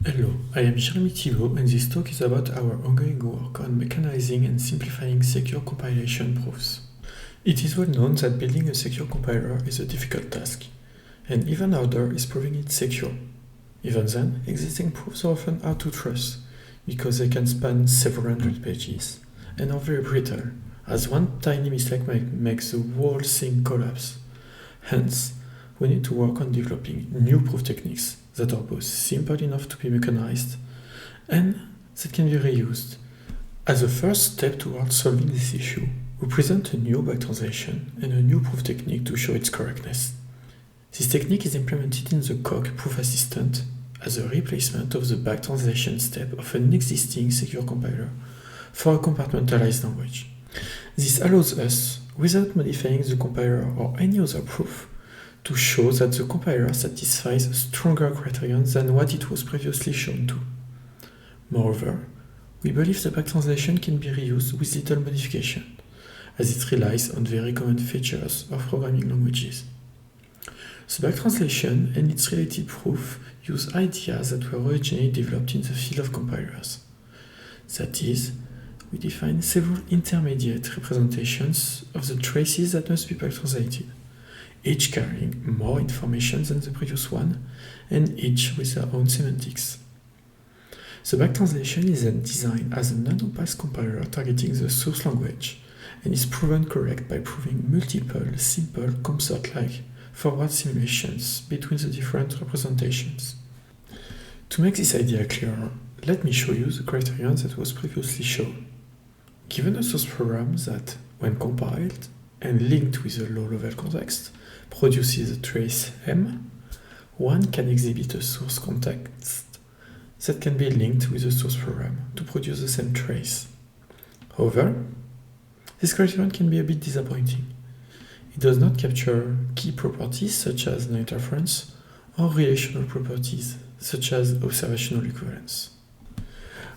Hello, I am Jeremy Thibault and this talk is about our ongoing work on mechanizing and simplifying secure compilation proofs. It is well known that building a secure compiler is a difficult task, and even harder is proving it secure. Even then, existing proofs are often hard to trust, because they can span several hundred pages, and are very brittle, as one tiny mistake makes the whole thing collapse. Hence, we need to work on developing new proof techniques that are both simple enough to be mechanized and that can be reused. As a first step towards solving this issue, we present a new back translation and a new proof technique to show its correctness. This technique is implemented in the Coq Proof Assistant as a replacement of the back translation step of an existing secure compiler for a compartmentalized language. This allows us, without modifying the compiler or any other proof, to show that the compiler satisfies stronger criteria than what it was previously shown to. Moreover, we believe the back translation can be reused with little modification, as it relies on very common features of programming languages. The back translation and its related proof use ideas that were originally developed in the field of compilers. That is, we define several intermediate representations of the traces that must be back translated, each carrying more information than the previous one, and each with their own semantics. The back translation is then designed as a non-opaque compiler targeting the source language, and is proven correct by proving multiple, simple, COMSORT-like forward simulations between the different representations. To make this idea clearer, let me show you the criterion that was previously shown. Given a source program that, when compiled and linked with a low-level context, produces a trace M, one can exhibit a source context that can be linked with the source program to produce the same trace. However, this criterion can be a bit disappointing. It does not capture key properties such as non-interference or relational properties such as observational equivalence.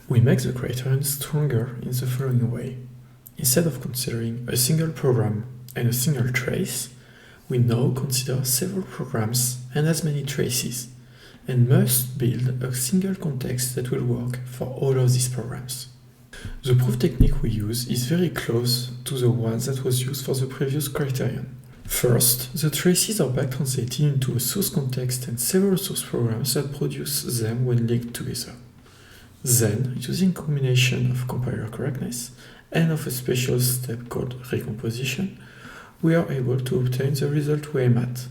We make the criterion stronger in the following way. Instead of considering a single program and a single trace, we now consider several programs and as many traces, and must build a single context that will work for all of these programs. The proof technique we use is very close to the one that was used for the previous criterion. First, the traces are back translated into a source context and several source programs that produce them when linked together. Then, using a combination of compiler correctness and of a special step called recomposition, we are able to obtain the result we aim at.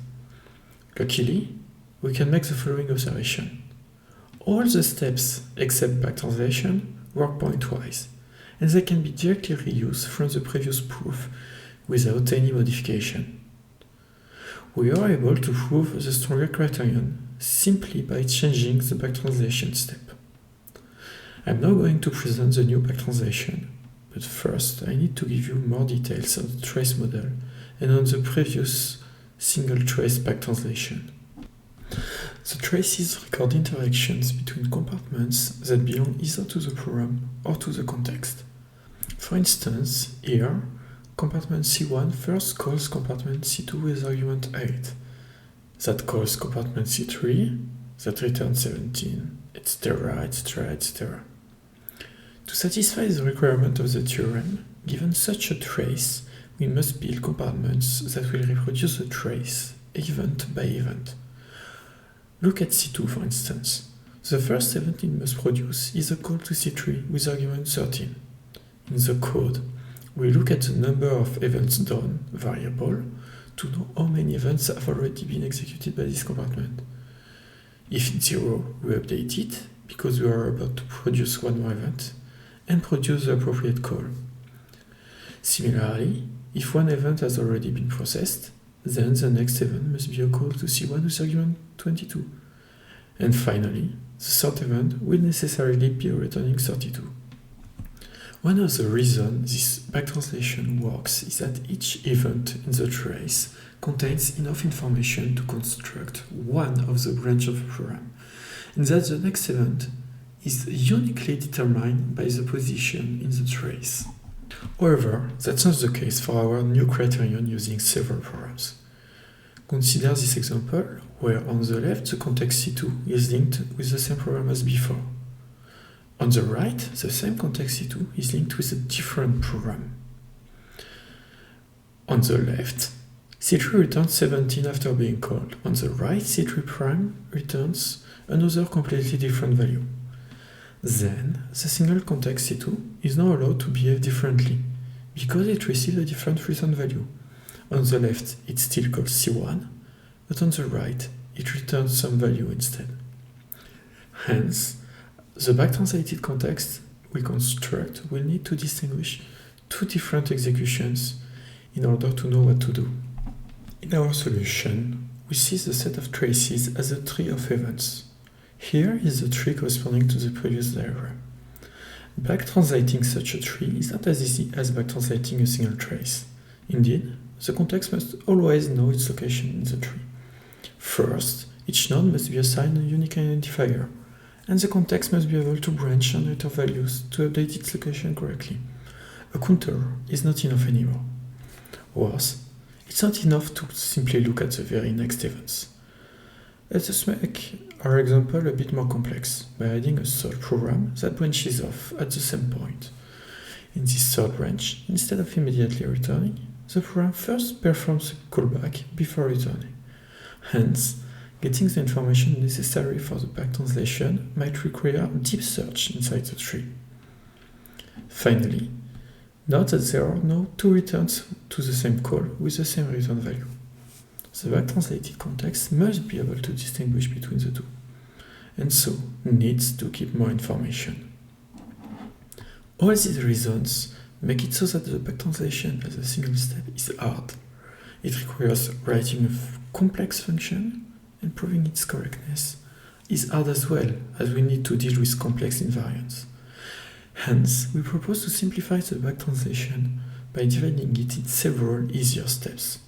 Luckily, we can make the following observation. All the steps except back translation work pointwise, and they can be directly reused from the previous proof without any modification. We are able to prove the stronger criterion simply by changing the back translation step. I'm now going to present the new back translation, but first I need to give you more details on the trace model and on the previous single trace back translation. The traces record interactions between compartments that belong either to the program or to the context. For instance, here, compartment C1 first calls compartment C2 with argument 8, that calls compartment C3, that returns 17, etc., etc., etc. To satisfy the requirement of the theorem, given such a trace, we must build compartments that will reproduce the trace, event by event. Look at C2 for instance. The first event it must produce is a call to C3 with argument 13. In the code, we look at the number of events done variable to know how many events have already been executed by this compartment. If it's 0, we update it, because we are about to produce one more event, and produce the appropriate call. Similarly, if one event has already been processed, then the next event must be a call to C1 with argument 22. And finally, the third event will necessarily be returning 32. One of the reasons this back translation works is that each event in the trace contains enough information to construct one of the branches of a program, and that the next event is uniquely determined by the position in the trace. However, that's not the case for our new criterion using several programs. Consider this example where on the left the context C2 is linked with the same program as before. On the right, the same context C2 is linked with a different program. On the left, C3 returns 17 after being called. On the right, C3 prime returns another completely different value. Then, the single context C2 is now allowed to behave differently, because it received a different return value. On the left, it still calls C1, but on the right, it returns some value instead. Hence, the back-translated context we construct will need to distinguish two different executions in order to know what to do. In our solution, we see the set of traces as a tree of events. Here is the tree corresponding to the previous diagram. Back-translating such a tree is not as easy as back-translating a single trace. Indeed, the context must always know its location in the tree. First, each node must be assigned a unique identifier, and the context must be able to branch and return values to update its location correctly. A counter is not enough anymore. Worse, it's not enough to simply look at the very next events. Let us make our example a bit more complex by adding a third program that branches off at the same point. In this third branch, instead of immediately returning, the program first performs a callback before returning. Hence, getting the information necessary for the back translation might require a deep search inside the tree. Finally, note that there are now two returns to the same call with the same return value. The back-translated context must be able to distinguish between the two, and so needs to keep more information. All these reasons make it so that the back translation as a single step is hard. It requires writing a complex function, and proving its correctness is hard as well, as we need to deal with complex invariants. Hence, we propose to simplify the back translation by dividing it in several easier steps.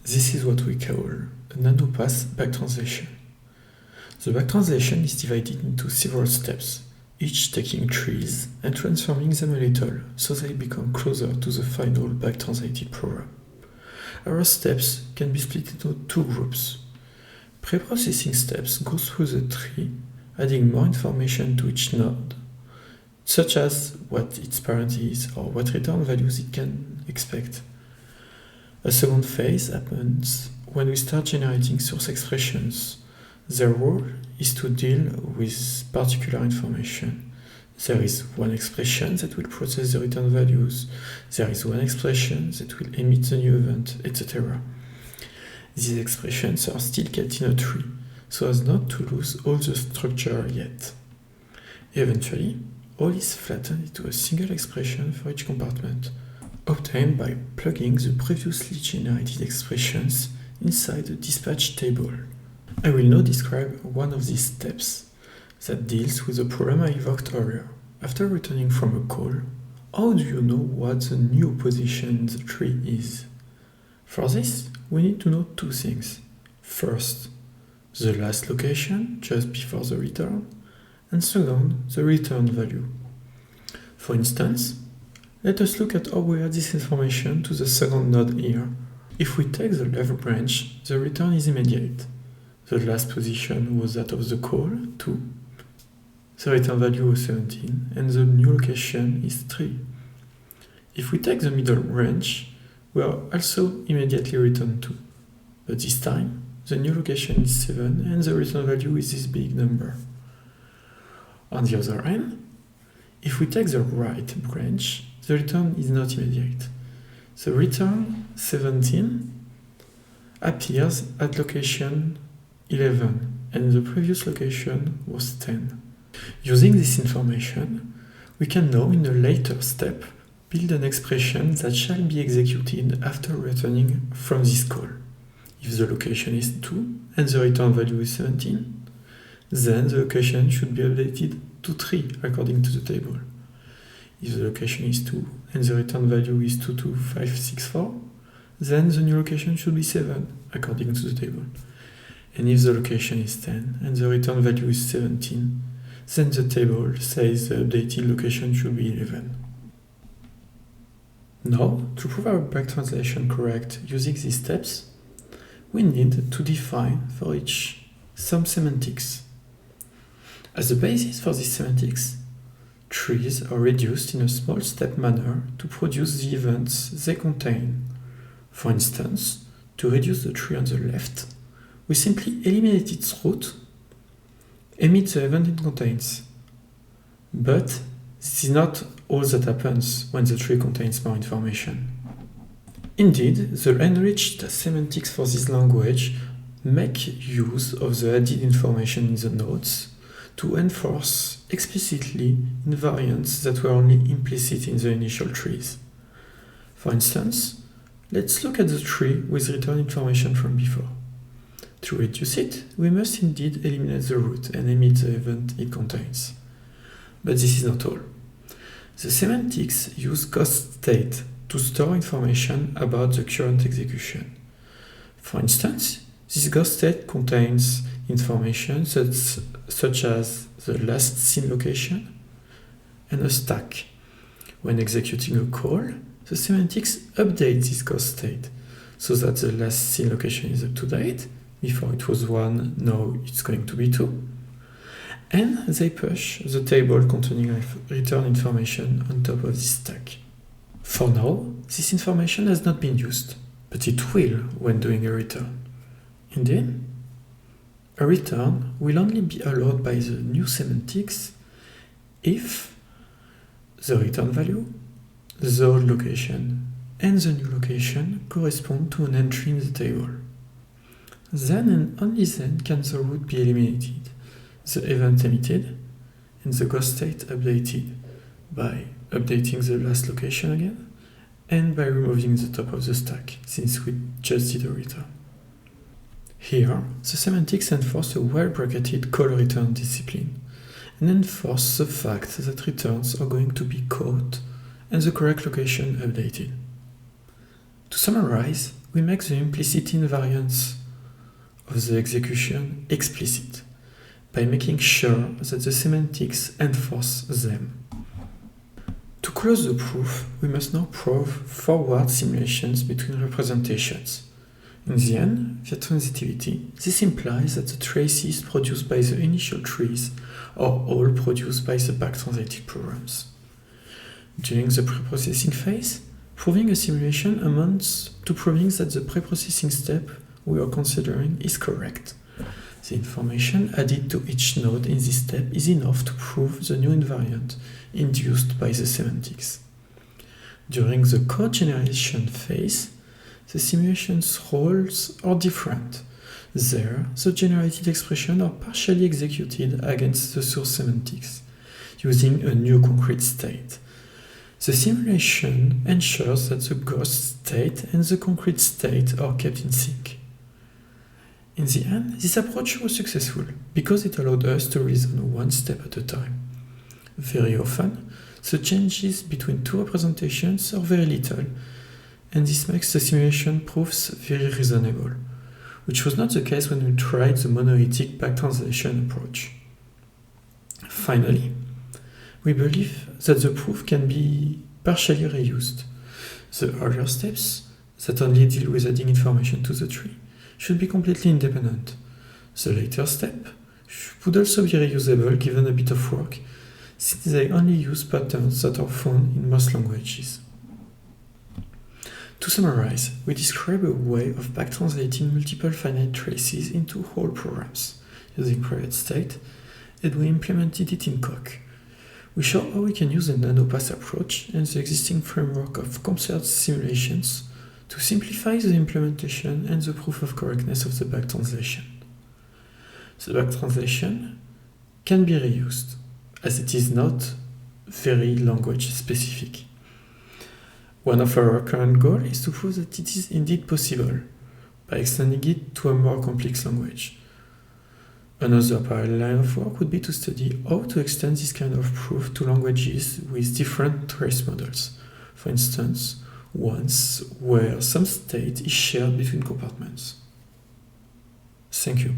This is what we call a nano-pass back translation. The back translation is divided into several steps, each taking trees and transforming them a little so they become closer to the final back translated program. Our steps can be split into two groups. Pre-processing steps go through the tree, adding more information to each node, such as what its parent is or what return values it can expect. A second phase happens when we start generating source expressions. Their role is to deal with particular information. There is one expression that will process the return values. There is one expression that will emit the new event, etc. These expressions are still kept in a tree, so as not to lose all the structure yet. Eventually, all is flattened into a single expression for each compartment, obtained by plugging the previously generated expressions inside the dispatch table. I will now describe one of these steps that deals with the problem I evoked earlier. After returning from a call, how do you know what the new position in the tree is? For this, we need to know two things. First, the last location just before the return, and second, the return value. For instance, let us look at how we add this information to the second node here. If we take the left branch, the return is immediate. The last position was that of the call, 2. The return value was 17, and the new location is 3. If we take the middle branch, we are also immediately returned 2. But this time, the new location is 7, and the return value is this big number. On the other hand, if we take the right branch, the return is not immediate. The return 17 appears at location 11, and the previous location was 10. Using this information, we can now, in a later step, build an expression that shall be executed after returning from this call. If the location is 2 and the return value is 17, then the location should be updated to 3 according to the table. If the location is 2 and the return value is 22564, then the new location should be 7 according to the table. And if the location is 10 and the return value is 17, then the table says the updated location should be 11. Now, to prove our back translation correct using these steps, we need to define for each some semantics. As the basis for these semantics, trees are reduced in a small step manner to produce the events they contain. For instance, to reduce the tree on the left, we simply eliminate its root, emit the event it contains. But this is not all that happens when the tree contains more information. Indeed, the enriched semantics for this language make use of the added information in the nodes to enforce explicitly invariants that were only implicit in the initial trees. For instance, let's look at the tree with return information from before. To reduce it, we must indeed eliminate the root and emit the event it contains. But this is not all. The semantics use ghost state to store information about the current execution. For instance, this ghost state contains information such as the last seen location and a stack. When executing a call, the semantics update this ghost state so that the last seen location is up to date. Before it was 1, now it's going to be 2. And they push the table containing return information on top of this stack. For now, this information has not been used, but it will when doing a return. Indeed, a return will only be allowed by the new semantics if the return value, the old location, and the new location correspond to an entry in the table. Then and only then can the root be eliminated, the event emitted, and the ghost state updated by updating the last location again, and by removing the top of the stack, since we just did a return. Here, the semantics enforce a well-bracketed call return discipline, and enforce the fact that returns are going to be caught and the correct location updated. To summarize, we make the implicit invariants of the execution explicit by making sure that the semantics enforce them. To close the proof, we must now prove forward simulations between representations. In the end, via transitivity, this implies that the traces produced by the initial trees are all produced by the back-translated programs. During the preprocessing phase, proving a simulation amounts to proving that the preprocessing step we are considering is correct. The information added to each node in this step is enough to prove the new invariant induced by the semantics. During the code generation phase, the simulation's roles are different. There, the generated expressions are partially executed against the source semantics, using a new concrete state. The simulation ensures that the ghost state and the concrete state are kept in sync. In the end, this approach was successful because it allowed us to reason one step at a time. Very often, the changes between two representations are very little, and this makes the simulation proofs very reasonable, which was not the case when we tried the monolithic back-translation approach. Finally, we believe that the proof can be partially reused. The earlier steps, that only deal with adding information to the tree, should be completely independent. The later step would also be reusable given a bit of work, since they only use patterns that are found in most languages. To summarize, we describe a way of back-translating multiple finite traces into whole programs using private state, and we implemented it in Coq. We show how we can use the NanoPass approach and the existing framework of CompSearch simulations to simplify the implementation and the proof of correctness of the back translation. The back translation can be reused, as it is not very language specific. One of our current goals is to prove that it is indeed possible by extending it to a more complex language. Another parallel line of work would be to study how to extend this kind of proof to languages with different trace models. For instance, ones where some state is shared between compartments. Thank you.